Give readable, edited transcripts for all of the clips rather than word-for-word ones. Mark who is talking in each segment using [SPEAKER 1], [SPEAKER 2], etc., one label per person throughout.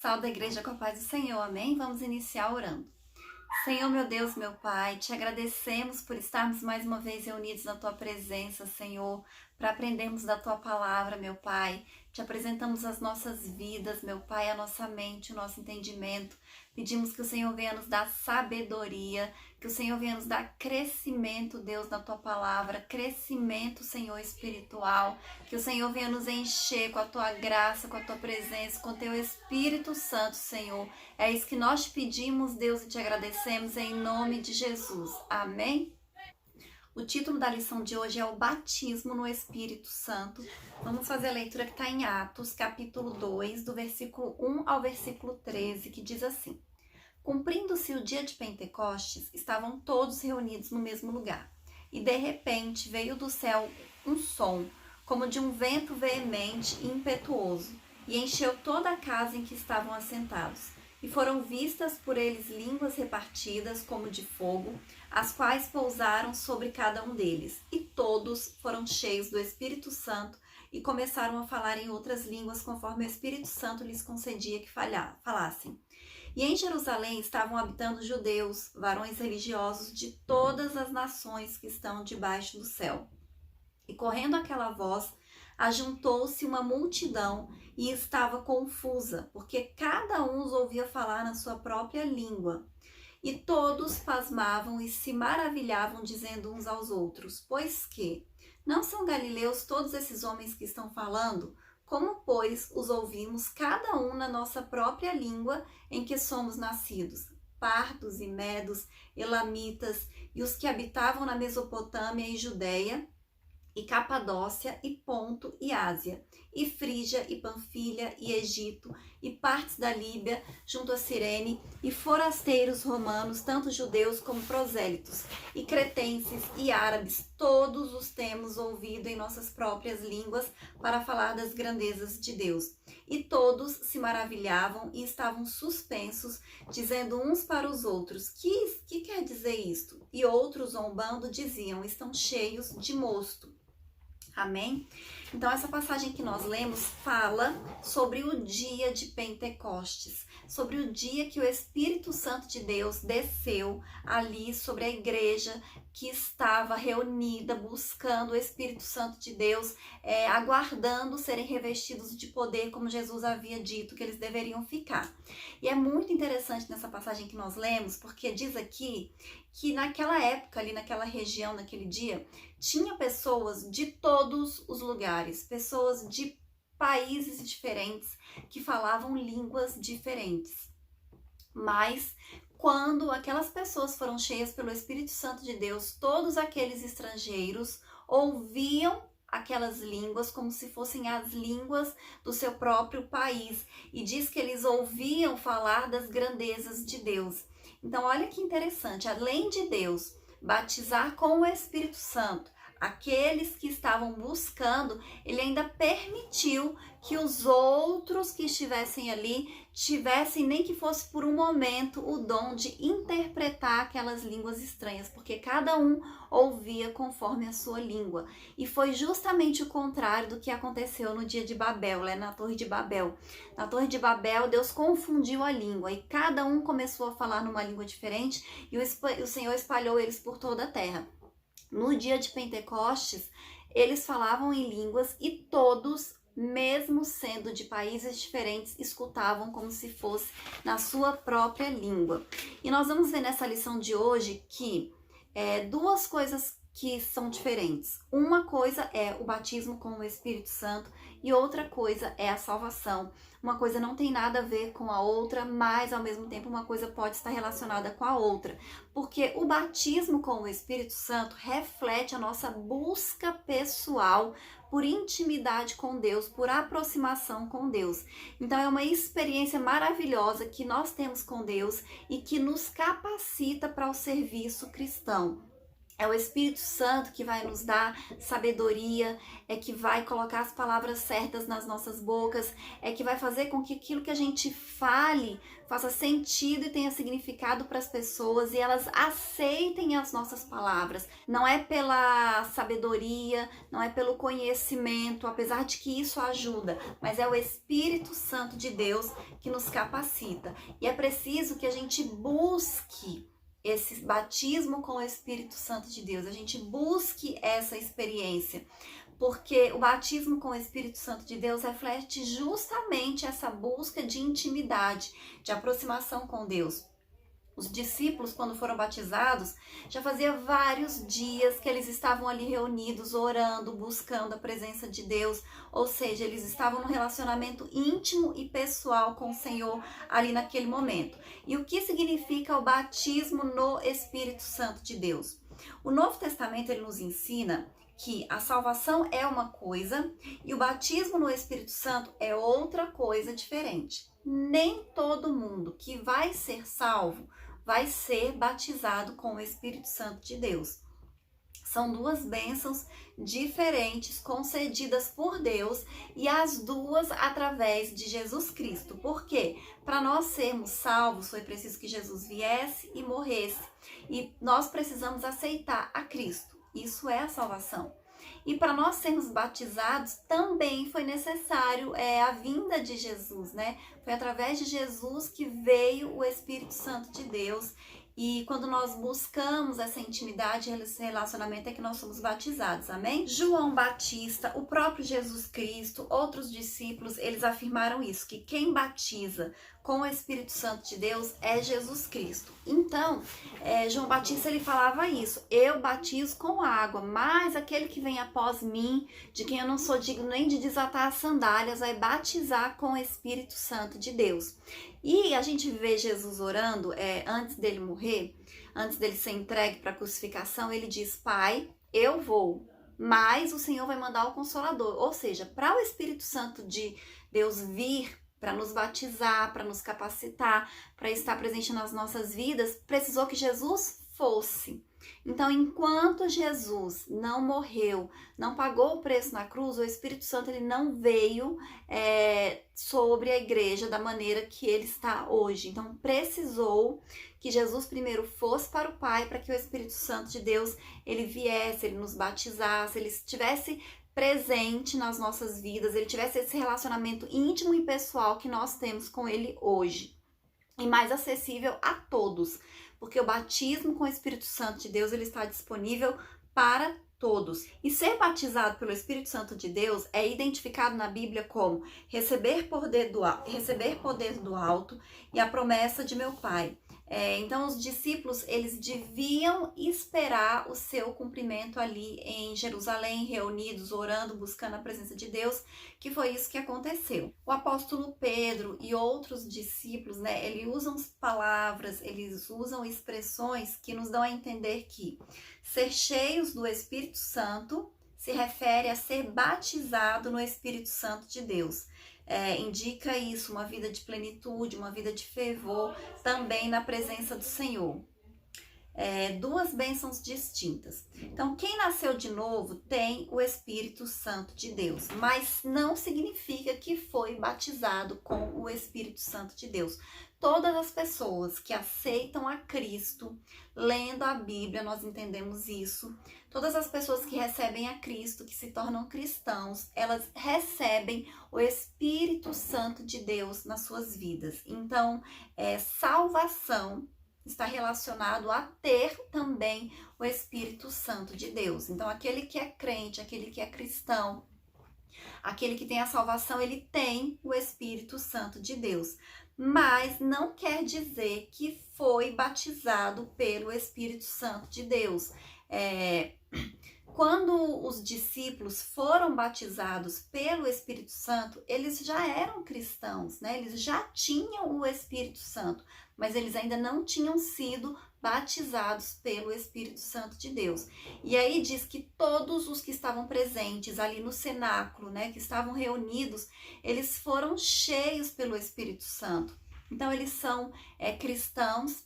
[SPEAKER 1] Salve da igreja com a paz do Senhor, amém? Vamos iniciar orando. Senhor, meu Deus, meu Pai, te agradecemos por estarmos mais uma vez reunidos na Tua presença, Senhor, para aprendermos da Tua palavra, meu Pai. Te apresentamos as nossas vidas, meu Pai, a nossa mente, o nosso entendimento. Pedimos que o Senhor venha nos dar sabedoria, que o Senhor venha nos dar crescimento, Deus, na Tua palavra, crescimento, Senhor, espiritual, que o Senhor venha nos encher com a Tua graça, com a Tua presença, com o Teu Espírito Santo, Senhor. É isso que nós te pedimos, Deus, e te agradecemos em nome de Jesus. Amém? O título da lição de hoje é o batismo no Espírito Santo. Vamos fazer a leitura que está em Atos, capítulo 2, do versículo 1 ao versículo 13, que diz assim: Cumprindo-se o dia de Pentecostes, estavam todos reunidos no mesmo lugar. E de repente veio do céu um som, como de um vento veemente e impetuoso, e encheu toda a casa em que estavam assentados. E foram vistas por eles línguas repartidas como de fogo, as quais pousaram sobre cada um deles. E todos foram cheios do Espírito Santo e começaram a falar em outras línguas, conforme o Espírito Santo lhes concedia que falassem. E em Jerusalém estavam habitando judeus, varões religiosos de todas as nações que estão debaixo do céu. E correndo aquela voz, ajuntou-se uma multidão e estava confusa, porque cada um os ouvia falar na sua própria língua. E todos pasmavam e se maravilhavam, dizendo uns aos outros: Pois que? Não são galileus todos esses homens que estão falando? Como, pois, os ouvimos cada um na nossa própria língua em que somos nascidos? Partos e medos, elamitas e os que habitavam na Mesopotâmia e Judeia, e Capadócia, e Ponto, e Ásia, e Frígia, e Panfilha, e Egito, e partes da Líbia, junto a Cirene, e forasteiros romanos, tanto judeus como prosélitos, e cretenses, e árabes, todos os temos ouvido em nossas próprias línguas para falar das grandezas de Deus. E todos se maravilhavam e estavam suspensos, dizendo uns para os outros: que quer dizer isto? E outros, zombando, diziam: estão cheios de mosto. Amém? Então, essa passagem que nós lemos fala sobre o dia de Pentecostes, sobre o dia que o Espírito Santo de Deus desceu ali sobre a igreja que estava reunida, buscando o Espírito Santo de Deus, aguardando serem revestidos de poder, como Jesus havia dito que eles deveriam ficar. E é muito interessante nessa passagem que nós lemos, porque diz aqui que naquela época, ali naquela região, naquele dia, tinha pessoas de todos os lugares, pessoas de países diferentes que falavam línguas diferentes. Mas quando aquelas pessoas foram cheias pelo Espírito Santo de Deus, todos aqueles estrangeiros ouviam aquelas línguas como se fossem as línguas do seu próprio país. E diz que eles ouviam falar das grandezas de Deus. Então, olha que interessante, além de Deus batizar com o Espírito Santo aqueles que estavam buscando, ele ainda permitiu que os outros que estivessem ali tivessem, nem que fosse por um momento, o dom de interpretar aquelas línguas estranhas, porque cada um ouvia conforme a sua língua. E foi justamente o contrário do que aconteceu no dia de Babel, na Torre de Babel. Na Torre de Babel, Deus confundiu a língua e cada um começou a falar numa língua diferente e o Senhor espalhou eles por toda a terra. No dia de Pentecostes, eles falavam em línguas e todos, mesmo sendo de países diferentes, escutavam como se fosse na sua própria língua. E nós vamos ver nessa lição de hoje que duas coisas que são diferentes. Uma coisa é o batismo com o Espírito Santo e outra coisa é a salvação. Uma coisa não tem nada a ver com a outra, mas ao mesmo tempo uma coisa pode estar relacionada com a outra. Porque o batismo com o Espírito Santo reflete a nossa busca pessoal por intimidade com Deus, por aproximação com Deus. Então é uma experiência maravilhosa que nós temos com Deus e que nos capacita para o serviço cristão. É o Espírito Santo que vai nos dar sabedoria, é que vai colocar as palavras certas nas nossas bocas, é que vai fazer com que aquilo que a gente fale faça sentido e tenha significado para as pessoas e elas aceitem as nossas palavras. Não é pela sabedoria, não é pelo conhecimento, apesar de que isso ajuda, mas é o Espírito Santo de Deus que nos capacita. E é preciso que a gente busque esse batismo com o Espírito Santo de Deus, a gente busque essa experiência, porque o batismo com o Espírito Santo de Deus reflete justamente essa busca de intimidade, de aproximação com Deus. Os discípulos, quando foram batizados, já fazia vários dias que eles estavam ali reunidos, orando, buscando a presença de Deus, ou seja, eles estavam num relacionamento íntimo e pessoal com o Senhor ali naquele momento. E o que significa o batismo no Espírito Santo de Deus? O Novo Testamento ele nos ensina que a salvação é uma coisa e o batismo no Espírito Santo é outra coisa diferente. Nem todo mundo que vai ser salvo vai ser batizado com o Espírito Santo de Deus. São duas bênçãos diferentes concedidas por Deus e as duas através de Jesus Cristo. Por quê? Para nós sermos salvos foi preciso que Jesus viesse e morresse. E nós precisamos aceitar a Cristo. Isso é a salvação. E para nós sermos batizados também foi necessário a vinda de Jesus, né? Foi através de Jesus que veio o Espírito Santo de Deus. E quando nós buscamos essa intimidade, esse relacionamento, é que nós somos batizados, amém? João Batista, o próprio Jesus Cristo, outros discípulos, eles afirmaram isso, que quem batiza com o Espírito Santo de Deus é Jesus Cristo. Então, João Batista, ele falava isso, eu batizo com água, mas aquele que vem após mim, de quem eu não sou digno nem de desatar as sandálias, vai batizar com o Espírito Santo de Deus. E a gente vê Jesus orando antes dele morrer, antes dele ser entregue para a crucificação, ele diz, Pai, eu vou, mas o Senhor vai mandar o Consolador. Ou seja, para o Espírito Santo de Deus vir, para nos batizar, para nos capacitar, para estar presente nas nossas vidas, precisou que Jesus fosse. Então, enquanto Jesus não morreu, não pagou o preço na cruz, o Espírito Santo ele não veio sobre a igreja da maneira que ele está hoje. Então, precisou que Jesus primeiro fosse para o Pai, para que o Espírito Santo de Deus ele viesse, ele nos batizasse, ele estivesse presente nas nossas vidas, ele tivesse esse relacionamento íntimo e pessoal que nós temos com ele hoje. E mais acessível a todos, porque o batismo com o Espírito Santo de Deus ele está disponível para todos. E ser batizado pelo Espírito Santo de Deus é identificado na Bíblia como receber poder do alto e a promessa de meu Pai. Então os discípulos eles deviam esperar o seu cumprimento ali em Jerusalém, reunidos, orando, buscando a presença de Deus, que foi isso que aconteceu. O apóstolo Pedro e outros discípulos, né, eles usam palavras, eles usam expressões que nos dão a entender que ser cheios do Espírito Santo se refere a ser batizado no Espírito Santo de Deus. Indica isso, uma vida de plenitude, uma vida de fervor, também na presença do Senhor. Duas bênçãos distintas. Então, quem nasceu de novo tem o Espírito Santo de Deus, mas não significa que foi batizado com o Espírito Santo de Deus. Todas as pessoas que aceitam a Cristo, lendo a Bíblia, nós entendemos isso. Todas as pessoas que recebem a Cristo, que se tornam cristãos, elas recebem o Espírito Santo de Deus nas suas vidas. Então, salvação está relacionado a ter também o Espírito Santo de Deus. Então, aquele que é crente, aquele que é cristão, aquele que tem a salvação, ele tem o Espírito Santo de Deus. Mas não quer dizer que foi batizado pelo Espírito Santo de Deus. Quando os discípulos foram batizados pelo Espírito Santo, eles já eram cristãos, né? Eles já tinham o Espírito Santo, mas eles ainda não tinham sido batizados pelo Espírito Santo de Deus. E aí diz que todos os que estavam presentes ali no cenáculo, né, que estavam reunidos, eles foram cheios pelo Espírito Santo. Então eles são cristãos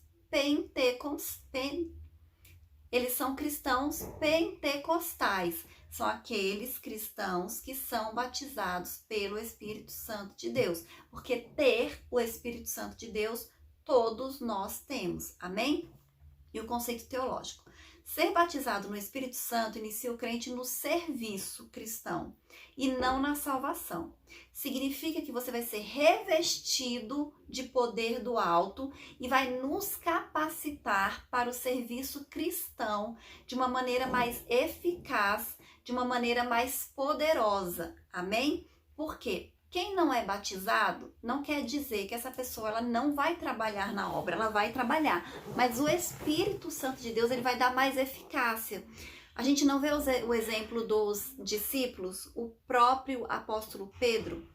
[SPEAKER 1] eles são cristãos pentecostais. São aqueles cristãos que são batizados pelo Espírito Santo de Deus. Porque ter o Espírito Santo de Deus, todos nós temos. Amém? E o conceito teológico. Ser batizado no Espírito Santo inicia o crente no serviço cristão e não na salvação. Significa que você vai ser revestido de poder do alto e vai nos capacitar para o serviço cristão de uma maneira mais eficaz, de uma maneira mais poderosa. Amém? Por quê? Quem não é batizado não quer dizer que essa pessoa ela não vai trabalhar na obra, ela vai trabalhar, mas o Espírito Santo de Deus ele vai dar mais eficácia. A gente não vê o exemplo dos discípulos, o próprio apóstolo Pedro,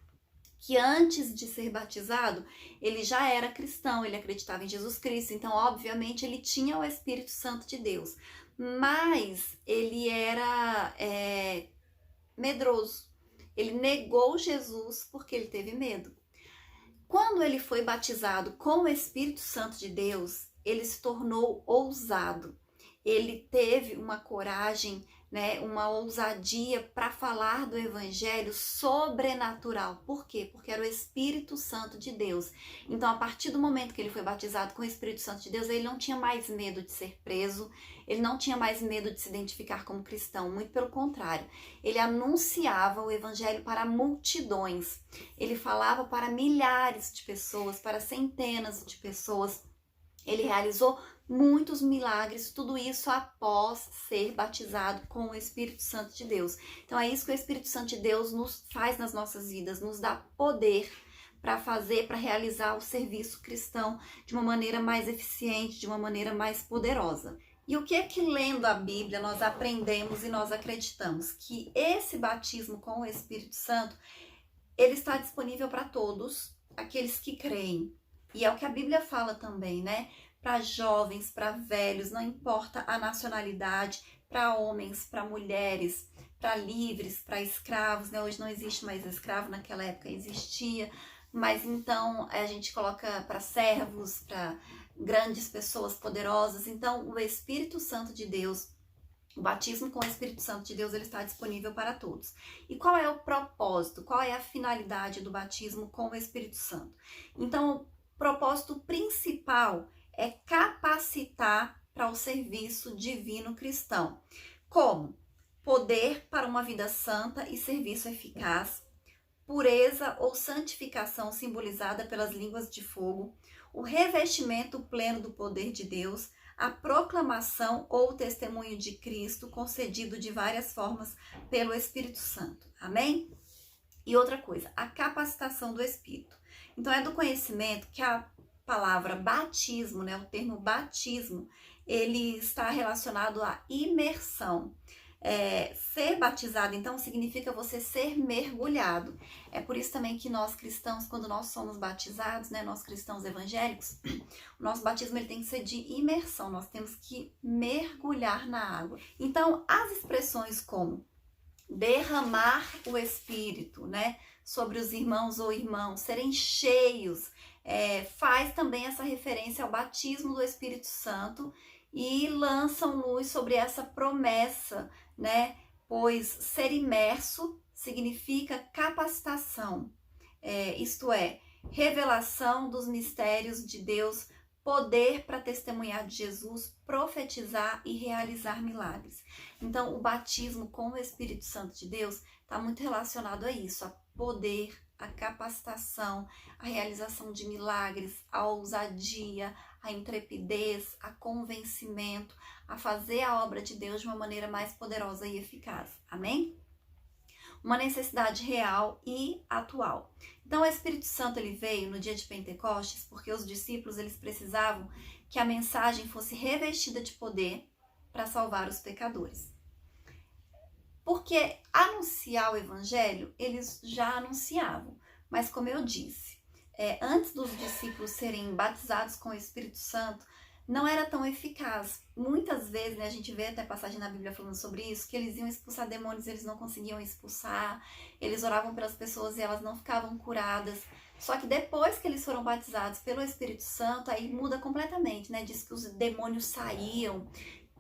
[SPEAKER 1] que antes de ser batizado, ele já era cristão, ele acreditava em Jesus Cristo, então obviamente ele tinha o Espírito Santo de Deus, mas ele era medroso. Ele negou Jesus porque ele teve medo. Quando ele foi batizado com o Espírito Santo de Deus, ele se tornou ousado. Ele teve uma coragem, né, uma ousadia para falar do evangelho sobrenatural. Por quê? Porque era o Espírito Santo de Deus. Então, a partir do momento que ele foi batizado com o Espírito Santo de Deus, ele não tinha mais medo de ser preso, ele não tinha mais medo de se identificar como cristão, muito pelo contrário. Ele anunciava o evangelho para multidões. Ele falava para milhares de pessoas, para centenas de pessoas. Ele realizou muitos milagres, tudo isso após ser batizado com o Espírito Santo de Deus. Então é isso que o Espírito Santo de Deus nos faz nas nossas vidas, nos dá poder para fazer, para realizar o serviço cristão de uma maneira mais eficiente, de uma maneira mais poderosa. E o que é que lendo a Bíblia nós aprendemos e nós acreditamos? Que esse batismo com o Espírito Santo, ele está disponível para todos aqueles que creem. E é o que a Bíblia fala também, né? Para jovens, para velhos, não importa a nacionalidade, para homens, para mulheres, para livres, para escravos, né? Hoje não existe mais escravo, naquela época existia, mas então a gente coloca para servos, para grandes pessoas poderosas. Então o Espírito Santo de Deus, o batismo com o Espírito Santo de Deus, ele está disponível para todos. E qual é o propósito? Qual é a finalidade do batismo com o Espírito Santo? Então, o propósito principal é capacitar para o serviço divino cristão. Como? Poder para uma vida santa e serviço eficaz, pureza ou santificação simbolizada pelas línguas de fogo, o revestimento pleno do poder de Deus, a proclamação ou testemunho de Cristo concedido de várias formas pelo Espírito Santo. Amém? E outra coisa, a capacitação do Espírito. Então é do conhecimento que a palavra batismo, né, o termo batismo, ele está relacionado à imersão. Ser batizado, então, significa você ser mergulhado. É por isso também que nós cristãos, quando nós somos batizados, né, nós cristãos evangélicos, o nosso batismo ele tem que ser de imersão, nós temos que mergulhar na água. Então, as expressões como derramar o Espírito, né, sobre os irmãos ou irmãos, serem cheios, faz também essa referência ao batismo do Espírito Santo e lançam luz sobre essa promessa, né? Pois ser imerso significa capacitação, isto é, revelação dos mistérios de Deus, poder para testemunhar de Jesus, profetizar e realizar milagres. Então, o batismo com o Espírito Santo de Deus está muito relacionado a isso, a poder, a capacitação, a realização de milagres, a ousadia, a intrepidez, a convencimento, a fazer a obra de Deus de uma maneira mais poderosa e eficaz. Amém? Uma necessidade real e atual. Então, o Espírito Santo ele veio no dia de Pentecostes porque os discípulos eles precisavam que a mensagem fosse revestida de poder para salvar os pecadores. Porque anunciar o evangelho, eles já anunciavam. Mas como eu disse, antes dos discípulos serem batizados com o Espírito Santo, não era tão eficaz. Muitas vezes, né, a gente vê até passagem na Bíblia falando sobre isso, que eles iam expulsar demônios e eles não conseguiam expulsar. Eles oravam pelas pessoas e elas não ficavam curadas. Só que depois que eles foram batizados pelo Espírito Santo, aí muda completamente, né? Diz que os demônios saíam.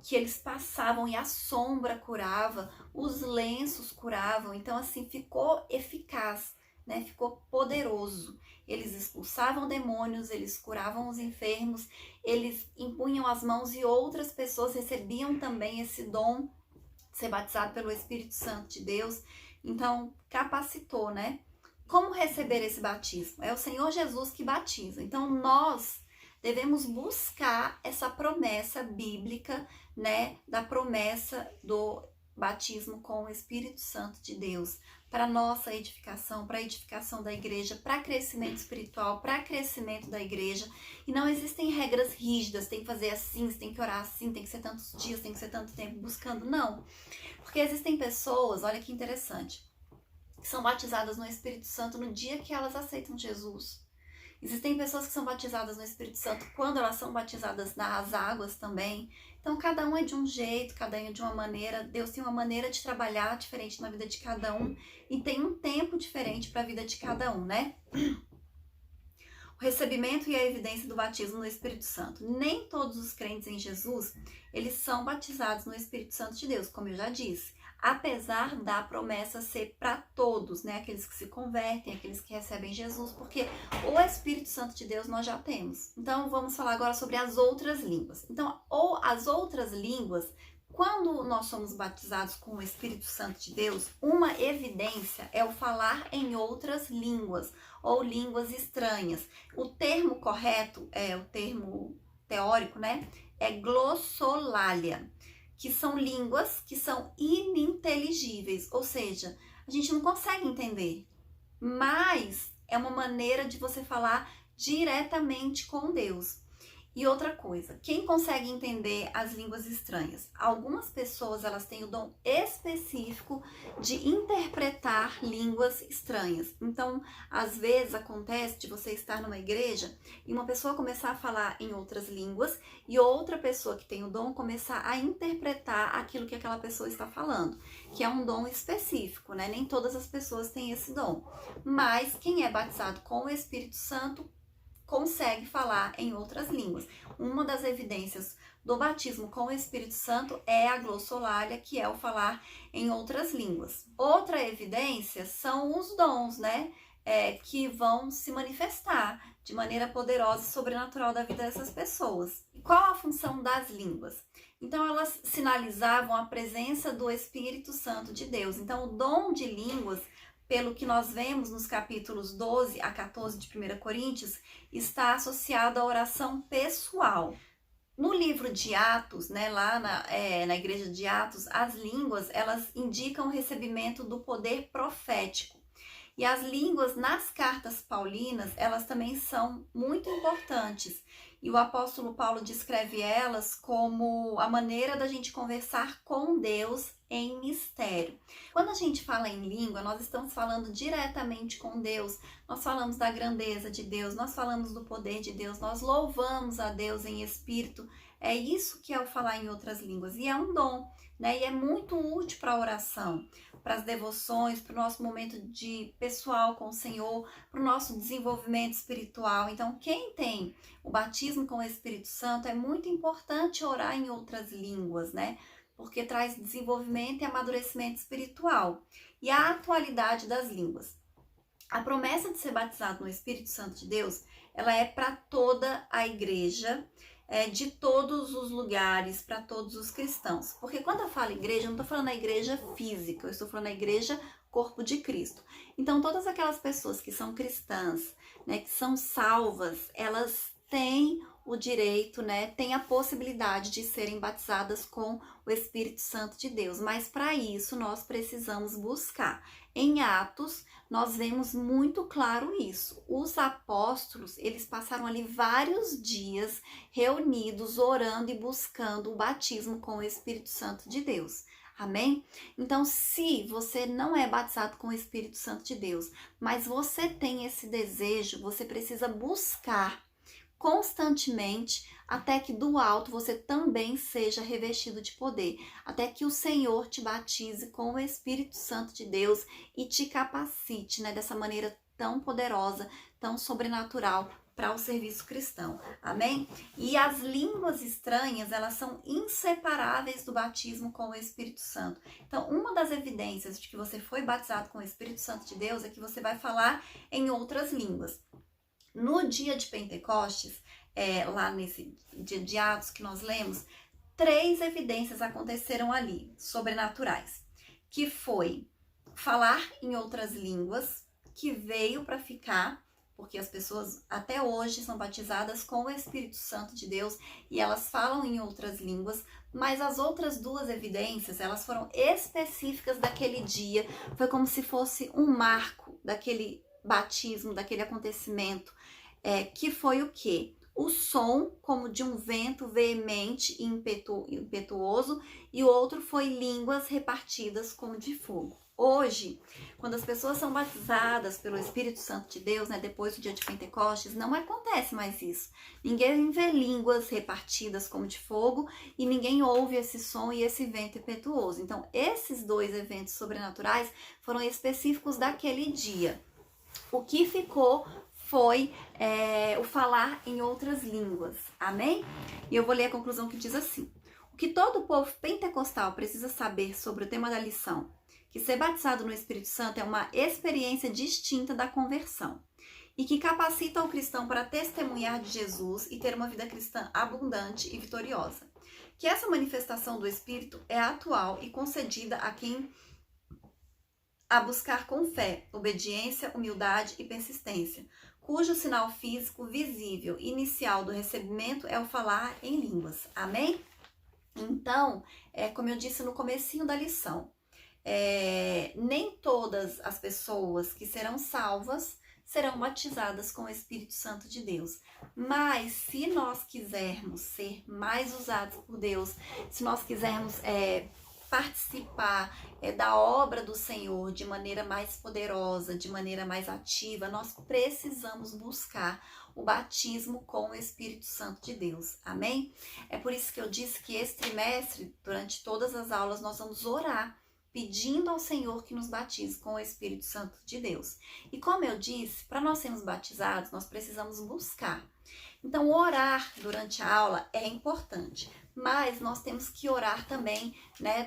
[SPEAKER 1] que eles passavam e a sombra curava, os lenços curavam, então assim ficou eficaz, né? Ficou poderoso. Eles expulsavam demônios, eles curavam os enfermos, eles impunham as mãos e outras pessoas recebiam também esse dom de ser batizado pelo Espírito Santo de Deus. Então capacitou, né? Como receber esse batismo? É o Senhor Jesus que batiza. Então nós devemos buscar essa promessa bíblica, né, da promessa do batismo com o Espírito Santo de Deus, para nossa edificação, para a edificação da igreja, para crescimento espiritual, para crescimento da igreja. E não existem regras rígidas, tem que fazer assim, tem que orar assim, tem que ser tantos dias, tem que ser tanto tempo buscando. Não, porque existem pessoas, olha que interessante, que são batizadas no Espírito Santo no dia que elas aceitam Jesus. Existem pessoas que são batizadas no Espírito Santo quando elas são batizadas nas águas também. Então, cada um é de um jeito, cada um é de uma maneira. Deus tem uma maneira de trabalhar diferente na vida de cada um e tem um tempo diferente para a vida de cada um, né? O recebimento e a evidência do batismo no Espírito Santo. Nem todos os crentes em Jesus, eles são batizados no Espírito Santo de Deus, como eu já disse. Apesar da promessa ser para todos, né? Aqueles que se convertem, aqueles que recebem Jesus, porque o Espírito Santo de Deus nós já temos. Então, vamos falar agora sobre as outras línguas. Então, ou as outras línguas, quando nós somos batizados com o Espírito Santo de Deus, uma evidência é o falar em outras línguas, ou línguas estranhas. O termo correto, o termo teórico, né? É glossolalia, que são línguas que são ininteligíveis, ou seja, a gente não consegue entender, mas é uma maneira de você falar diretamente com Deus. E outra coisa, quem consegue entender as línguas estranhas? Algumas pessoas, elas têm o dom específico de interpretar línguas estranhas. Então, às vezes acontece de você estar numa igreja e uma pessoa começar a falar em outras línguas e outra pessoa que tem o dom começar a interpretar aquilo que aquela pessoa está falando, que é um dom específico, né? Nem todas as pessoas têm esse dom. Mas quem é batizado com o Espírito Santo consegue falar em outras línguas. Uma das evidências do batismo com o Espírito Santo é a glossolalia, que é o falar em outras línguas. Outra evidência são os dons, né? Que vão se manifestar de maneira poderosa e sobrenatural da vida dessas pessoas. E qual a função das línguas? Então, elas sinalizavam a presença do Espírito Santo de Deus. Então, o dom de línguas, pelo que nós vemos nos capítulos 12 a 14 de 1 Coríntios, está associado à oração pessoal. No livro de Atos, né, lá na igreja de Atos, as línguas, elas indicam o recebimento do poder profético. E as línguas nas cartas paulinas, elas também são muito importantes. E o apóstolo Paulo descreve elas como a maneira da gente conversar com Deus em mistério. Quando a gente fala em língua, nós estamos falando diretamente com Deus. Nós falamos da grandeza de Deus, nós falamos do poder de Deus, nós louvamos a Deus em espírito. É isso que é o falar em outras línguas. E é um dom, né? E é muito útil para a oração, para as devoções, para o nosso momento de pessoal com o Senhor, para o nosso desenvolvimento espiritual. Então, quem tem o batismo com o Espírito Santo, é muito importante orar em outras línguas, né? Porque traz desenvolvimento e amadurecimento espiritual. E a atualidade das línguas. A promessa de ser batizado no Espírito Santo de Deus, ela é para toda a igreja, de todos os lugares, para todos os cristãos. Porque quando eu falo igreja, eu não estou falando a igreja física, eu estou falando a igreja corpo de Cristo. Então, todas aquelas pessoas que são cristãs, né, que são salvas, elas têm o direito, né, têm a possibilidade de serem batizadas com o Espírito Santo de Deus. Mas para isso, nós precisamos buscar. Em Atos, nós vemos muito claro isso. Os apóstolos, eles passaram ali vários dias reunidos, orando e buscando o batismo com o Espírito Santo de Deus. Amém? Então, se você não é batizado com o Espírito Santo de Deus, mas você tem esse desejo, você precisa buscar constantemente, até que do alto você também seja revestido de poder, até que o Senhor te batize com o Espírito Santo de Deus e te capacite, né, dessa maneira tão poderosa, tão sobrenatural, para o serviço cristão, amém? E as línguas estranhas, elas são inseparáveis do batismo com o Espírito Santo. Então, uma das evidências de que você foi batizado com o Espírito Santo de Deus é que você vai falar em outras línguas. No dia de Pentecostes, lá nesse dia de Atos que nós lemos, 3 evidências aconteceram ali, sobrenaturais, que foi falar em outras línguas, que veio para ficar, porque as pessoas até hoje são batizadas com o Espírito Santo de Deus e elas falam em outras línguas, mas as outras 2 evidências, elas foram específicas daquele dia, foi como se fosse um marco daquele batismo, daquele acontecimento, que foi o quê? O som como de um vento veemente e impetuoso, e o outro foi línguas repartidas como de fogo. Hoje, quando as pessoas são batizadas pelo Espírito Santo de Deus, depois do dia de Pentecostes, não acontece mais isso. Ninguém vê línguas repartidas como de fogo e ninguém ouve esse som e esse vento impetuoso. Então, esses 2 eventos sobrenaturais foram específicos daquele dia. O que ficou foi o falar em outras línguas, amém? E eu vou ler a conclusão que diz assim: o que todo o povo pentecostal precisa saber sobre o tema da lição, que ser batizado no Espírito Santo é uma experiência distinta da conversão e que capacita o cristão para testemunhar de Jesus e ter uma vida cristã abundante e vitoriosa. Que essa manifestação do Espírito é atual e concedida a quem a buscar com fé, obediência, humildade e persistência, cujo sinal físico visível inicial do recebimento é o falar em línguas. Amém? Então, como eu disse no comecinho da lição, nem todas as pessoas que serão salvas serão batizadas com o Espírito Santo de Deus. Mas se nós quisermos ser mais usados por Deus, se nós quisermos participar da obra do Senhor de maneira mais poderosa, de maneira mais ativa, nós precisamos buscar o batismo com o Espírito Santo de Deus, amém? É por isso que eu disse que esse trimestre, durante todas as aulas, nós vamos orar, pedindo ao Senhor que nos batize com o Espírito Santo de Deus. E como eu disse, para nós sermos batizados, nós precisamos buscar. Então, orar durante a aula é importante, mas nós temos que orar também,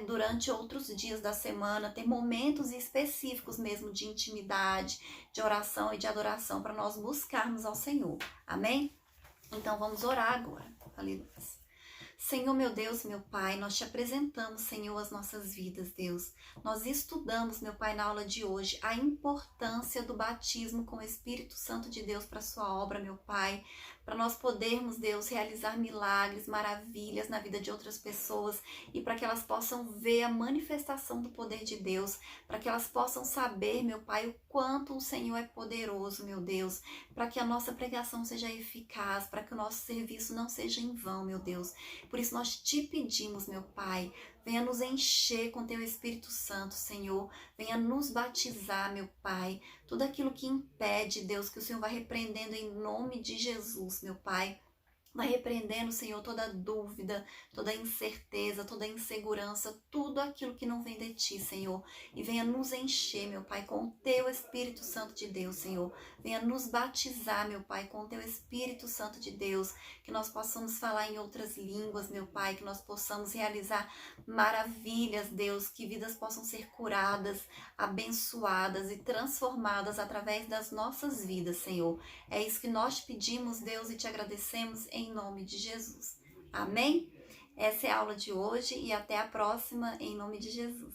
[SPEAKER 1] durante outros dias da semana, ter momentos específicos mesmo de intimidade, de oração e de adoração para nós buscarmos ao Senhor. Amém? Então, vamos orar agora. Aleluia. Senhor, meu Deus, meu Pai, nós te apresentamos, Senhor, as nossas vidas, Deus. Nós estudamos, meu Pai, na aula de hoje, a importância do batismo com o Espírito Santo de Deus para a sua obra, meu Pai, para nós podermos, Deus, realizar milagres, maravilhas na vida de outras pessoas e para que elas possam ver a manifestação do poder de Deus, para que elas possam saber, meu Pai, o quanto o Senhor é poderoso, meu Deus, para que a nossa pregação seja eficaz, para que o nosso serviço não seja em vão, meu Deus. Por isso nós te pedimos, meu Pai, venha nos encher com teu Espírito Santo, Senhor. Venha nos batizar, meu Pai. Tudo aquilo que impede, Deus, que o Senhor vai repreendendo em nome de Jesus, meu Pai. Vai repreendendo, Senhor, toda dúvida, toda incerteza, toda insegurança, tudo aquilo que não vem de Ti, Senhor. E venha nos encher, meu Pai, com o Teu Espírito Santo de Deus, Senhor. Venha nos batizar, meu Pai, com o Teu Espírito Santo de Deus. Que nós possamos falar em outras línguas, meu Pai. Que nós possamos realizar maravilhas, Deus. Que vidas possam ser curadas, abençoadas e transformadas através das nossas vidas, Senhor. É isso que nós te pedimos, Deus, e te agradecemos em nome de Jesus. Amém? Essa é a aula de hoje e até a próxima, em nome de Jesus.